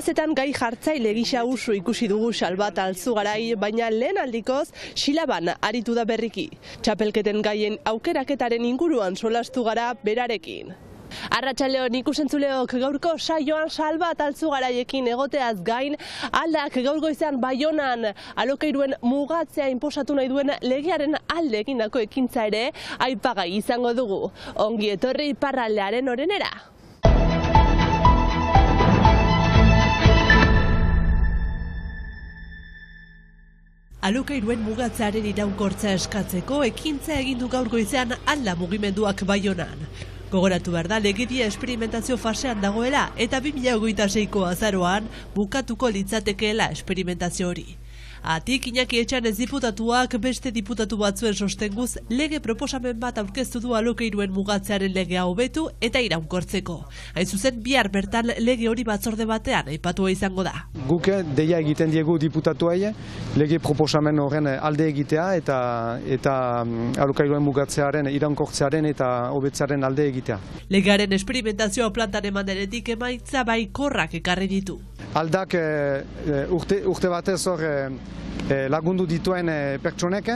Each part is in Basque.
Plazetan gai jartzaile gisa usu ikusi dugu Salvat Altzugarai, baina lehen aldikoz Xilaban aritu da berriki. Txapelketen gaien aukeraketaren inguruan solastu gara berarekin. Arratsaldeon ikusentzuleok, gaurko saioan Salvat Altzugaraiekin egoteaz gain, aldak gaur goizean Baionan alokairuen mugatzea inposatu nahi duen legearen alde egindako ekintza ere aipagai izango dugu. Ongi etorri iparraldearen orenera. Alokairuen mugatzearen iraunkortza eskatzeko ekintza egin du gaur goizean alda mugimenduak Baionan. Gogoratu behar da, legedia esperimentazio fasean dagoela eta 2026ko azaroan bukatuko litzatekeela esperimentazio hori. Atik Iñaki Etxanez diputatuak beste diputatu batzuen sostenguz lege proposamen bat aurkeztu du alokairuen mugatzearen legea hobetu eta iraunkortzeko. Hain zuzen, bihar bertan lege hori batzorde batean aipatua izango da. Guk deia egiten diegu diputatuei lege proposamen horren alde egitea eta alokairuen mugatzearen iraunkortzearen eta hobetzearen alde egitea. Legearen esperimentazioa plantan eman denetik emaitza baikorrak ekarri ditu. Aldak urte batez hor lagundu dituen pertsonek,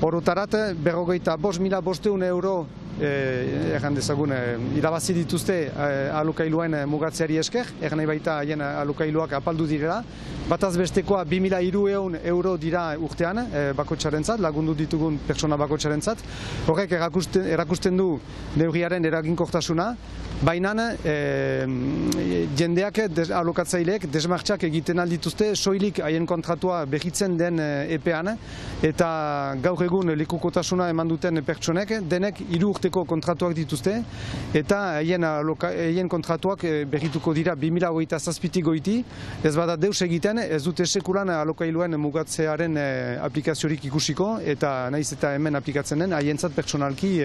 horotarat 45.500 euro erran dezagun irabazi dituzte alokailuen mugatzeari esker, nahi baita haien alokailuak apaldu direla. Bataz bestekoa 2.300 euro dira urtean bakotxarentzat, lagundu ditugun pertsona bakotxarentzat. Horrek erakusten du neurriaren eraginkortasuna, baina jendeak, alokatzaileek desmartxak egiten aldituzte soilik haien kontratua behitzen den epean, eta gaur egun lekukotasuna eman duten pertsonek denek 3 urteko kontratuak dituzte, eta haien kontratuak behituko dira 2027 goiti, ez bada deus egiten, ez dute sekulan alokailuen mugatzearen aplikaziorik ikusiko, eta naiz eta hemen aplikatzen den, haientzat pertsonalki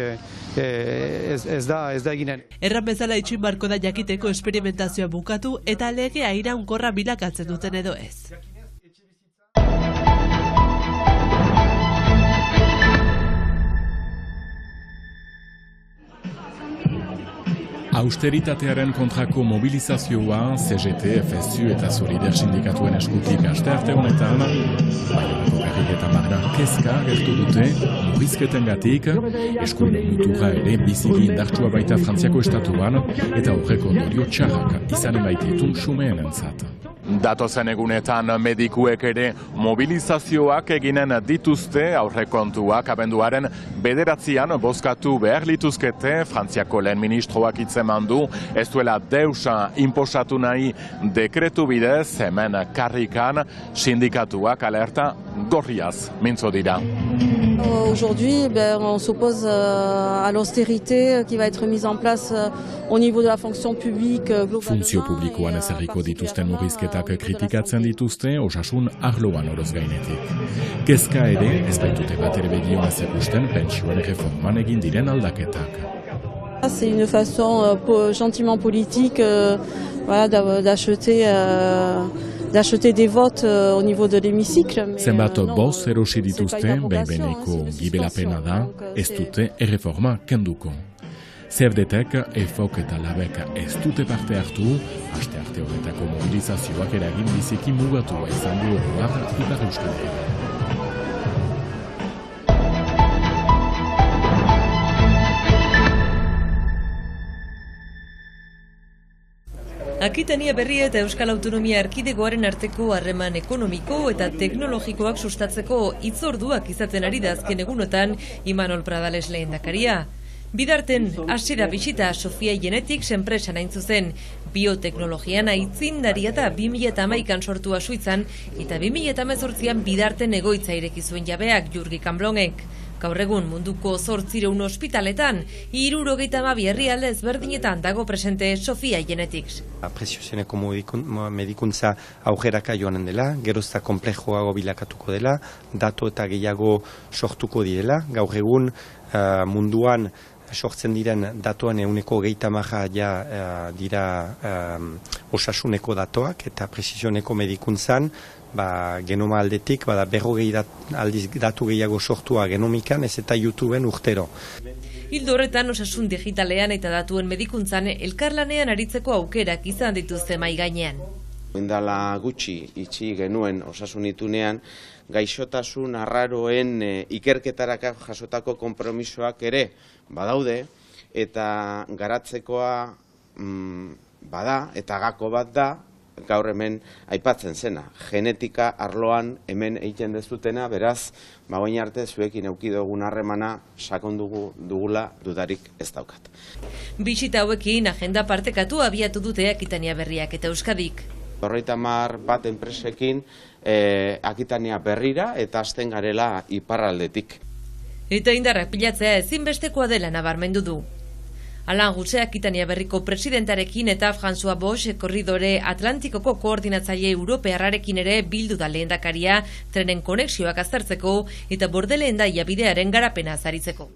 ez da eginen. Erran bezala itxuin barko da jakiteko esperimentazioa bukatu eta legea iraunkorra bilakatzen duten edo ez. Austeritatearen kontrako mobilizazioa CGT, FSU eta Solider sindikatuen eskutik astearte honetan, Baionako Garrik eta Margar kezka agertu dute murrizketengatik, eskuinen muturra ere biziki indartsua baita Frantziako estatuan eta horreko ondorio txarrak izanen baititun xumeenentzat. Datozen egunetan medikuek ere mobilizazioak eginen dituzte, aurrekontuak abenduaren 9 bozkatu behar lituzkete. Frantziako lehen ministroak hitzeman du, ez duela deusa inposatu nahi dekretu bidez, hemen karrikan sindikatuak alerta gorriaz mintzo dira. Aujourd'hui, on s'oppose à l'austérité qui va être mise en place au niveau de la fonction publique. Funtzio publikoan ezarriko dituzten murrizketak kritikatzen dituzte, osasun arloan oroz gainetik. Kezka ere, ez baitute bat ere begionez ikusten pentsioen reforman egin diren aldaketak. C'est une façon gentiment politique d'acheter des votes au niveau de l'hémicycle. Zenbat boz erosi dituzte, behin-behineko gibelapena da, ez dute erreforma kenduko. CFDTek, EFOK eta LABek ez dute parte hartu, astearte horretako mobilizazioak eragin biziki mugatua izan du oroar Ipar Euskal Herrian. Akitania Berri eta Euskal Autonomia Erkidegoaren arteko harreman ekonomiko eta teknologikoak sustatzeko hitzorduak izaten ari da azken egunotan Imanol Pradales lehendakaria. Bidarten, hasi da bisita Sofia Genetics enpresan hain zuzen, bioteknologian aitzindaria da 2011an sortua Suitzan eta 2018an Bidarten egoitza ireki zuen jabeak Jurgi Kanblonek. Gaur egun munduko 800 ospitaletan, 72 herrialde ezberdinetan dago presente Sofia Genetics. Preziozioneko medikuntza aurreraka joanen dela, gerozta konplejoago bilakatuko dela, datu eta gehiago sortuko direla. Gaur egun munduan sortzen diren datuan 90% ja dira osasuneko datoak eta prezizioneko medikuntzan genoma aldetik, 40 aldiz datu gehiago sortua genomikan, ez eta YouTubeen urtero. Ildo horretan osasun digitalean eta datuen medikuntzan elkarlanean aritzeko aukerak izan dituzte mahai gainean. Indala gutxi itxi genuen osasun itunean, gaixotasun arraroen ikerketaraka jasotako konpromisoak ere badaude, eta garatzekoa bada, eta gako bat da, gaur hemen aipatzen zena. Genetika arloan hemen egiten dezutena, beraz, bagoin arte zuekin eduki dugun harremana sakondugu dugula dudarik ez daukat. Bisita hauekin agenda partekatu abiatu dute Akitania Berriak eta Euskadik. 31 enpresekin Akitania Berrira eta hasten garela iparraldetik. Eta indarrak pilatzea ezinbestekoa dela nabarmendu du. Alan Gutze Akitania Berriko presidentarekin eta François Bosch korridore Atlantikoko koordinatzaile europearrarekin ere bildu da lehendakaria trenen konexioak aztertzeko eta Bordele-Hendaia bidearen garapena azaritzeko.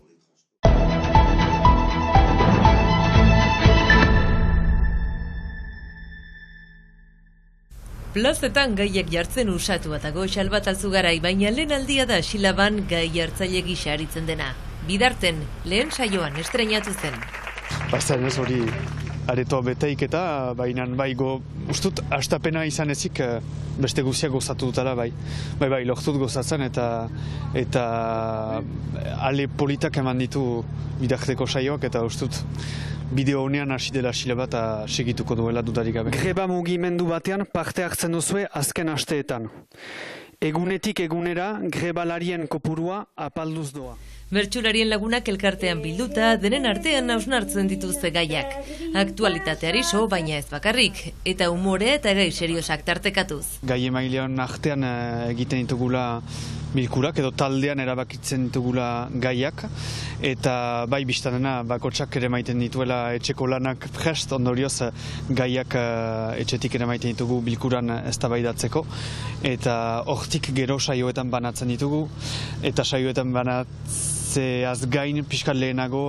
Plazetan gaiak jartzen usatua dago Xalbat Alzugarai, baina lehen aldia da Xilaban gai jartzaile gisa aritzen dena. Bidarten, lehen saioan estreinatu zen. Bazen ez hori aretoa beteik eta baina ustut astapena izan ezik beste guziak gozatu dutela bai lortut gozatzen eta ale politak eman ditu bidarteko saioak eta ustut bideo honean hasi dela Xilabat segituko duela dudarik gabe. Greba mugimendu batean parte hartzen duzue azken asteetan. Egunetik egunera grebalarien kopurua apalduz doa. Bertsularien lagunak elkartean bilduta, denen artean hausnartzen dituzte gaiak. Aktualitateari so, baina ez bakarrik, eta umore eta gai seriosak tartekatuz. Gai emailean artean egiten ditugula bilkurak edo taldean erabakitzen ditugula gaiak, eta bai biztanena bakotsak ere maiten dituela etxeko lanak prest, ondorioz gaiak etxetik ere maiten ditugu bilkuran eztabaidatzeko, eta hortik gero saioetan banatzen ditugu, eta saioetan banatzeaz gain pixkat lehenago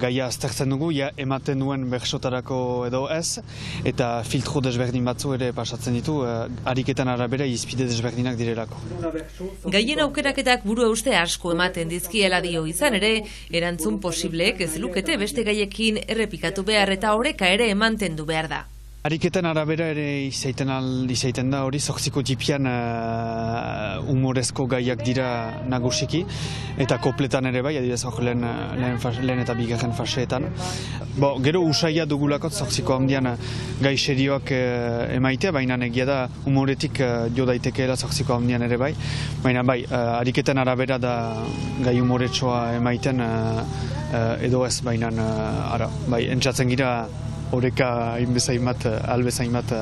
gaia aztertzen dugu, ematen duen bersotarako edo ez, eta filtro desberdin batzu ere pasatzen ditu, ariketan arabera izpide desberdinak direlako. Gaien aukeraketak burua uste asko ematen dizkiela dio izan ere, erantzun posibleek ez lukete beste gaiekin errepikatu behar eta oreka ere emantendu behar da. Ariketan arabera ere izaiten da hori, zortziko tipian humorezko gaiak dira nagusiki, eta kopletan ere bai, adibidez hor lehen eta bigarren faseetan. Gero usaia dugulako zortziko handian gai serioak emaitea, baina egia da humoretik jo daitekeela zortziko handian ere bai. Baina bai, ariketan arabera da gai humoretsoa emaiten edo ez, baina bai, entzatzen gira horeka albezainbat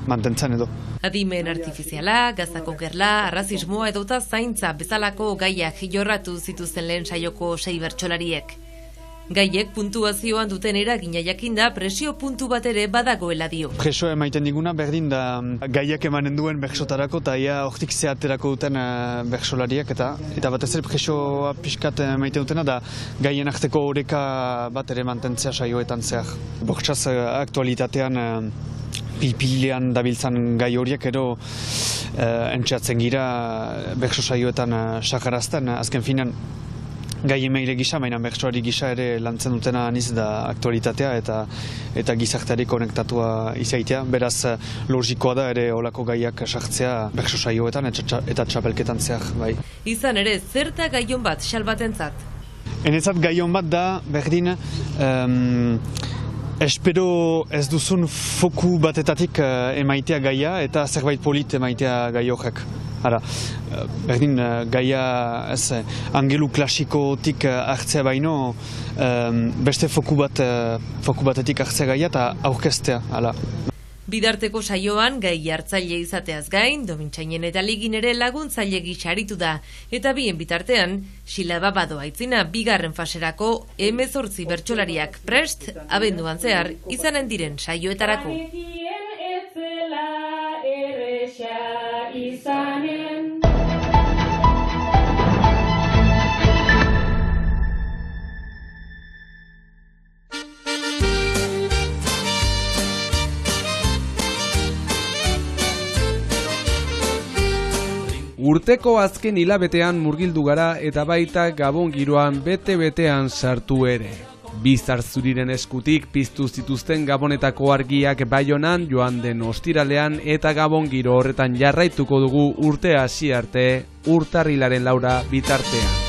mantentzen edo. Adimen artifiziala, gaztako gerla, arrazismoa edota zaintza bezalako gaiak jorratu zituzten lehen saioko 6 bertsolariek. Gaiek puntuazioan duten eragina jakinda presio puntu bat ere badagoela dio. Presoa emaiten diguna berdin da gaiak emanen duen bersotarako eta ia hortik zeaterako duten bersolariak eta batez ere presoa pixkat emaiten dutena da gaien arteko oreka bat ere mantentzea saioetan zehar. Bortxaz aktualitatean pilpilean dabiltzan gai horiek ero entxeatzen gira berso saioetan sakarazten, azken finan gai emaile gisa, baina bertsoari gisa ere lantzen dutena aniz da aktualitatea eta gizarteari konektatua izaitea. Beraz, logikoa da ere olako gaiak sartzea bertso saioetan eta txapelketan zehar. Bai. Izan ere, zerta gaion bat Xalbatentzat? Enetzat gaion bat da, berdin, espero ez duzun foku batetatik emaitea gaia eta zerbait polit emaitea gai horrek. Berdin, gaia angelu klasikotik hartzea baino, beste foku batetik hartzea gaia eta aurkeztea. Bidarteko saioan gai hartzaile izateaz gain, Domintxainen eta Ligin ere laguntzaile gisa aritu da, eta bien bitartean, Xilaba badoa aitzina bigarren faserako 18 bertsolariak prest, abenduan zehar, izanen diren saioetarako. Urteko azken hilabetean murgildu gara eta baita Gabon giroan bete-betean sartu ere. Bizar Zuriren eskutik piztu zituzten Gabonetako argiak Baionan joan den ostiralean eta Gabon giro horretan jarraituko dugu urte hasi arte, urtarrilaren 4 bitartean.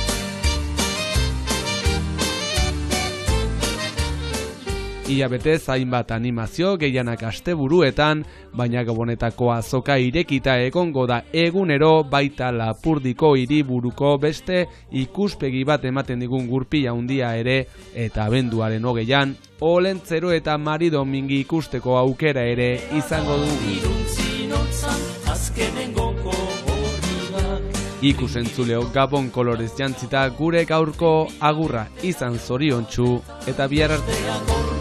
Ia betez hainbat animazio gehienak asteburuetan, baina Gabonetako azoka irekita egongo da egunero, baita Lapurdiko hiriburuko beste ikuspegi bat ematen digun gurpila handia ere, eta abenduaren 20an Olentzero eta Mari Domingi ikusteko aukera ere izango dugu. Ikusentzuleo Gabon kolorez jantzita gure gaurko agurra izan zoriontsu eta bihar arte.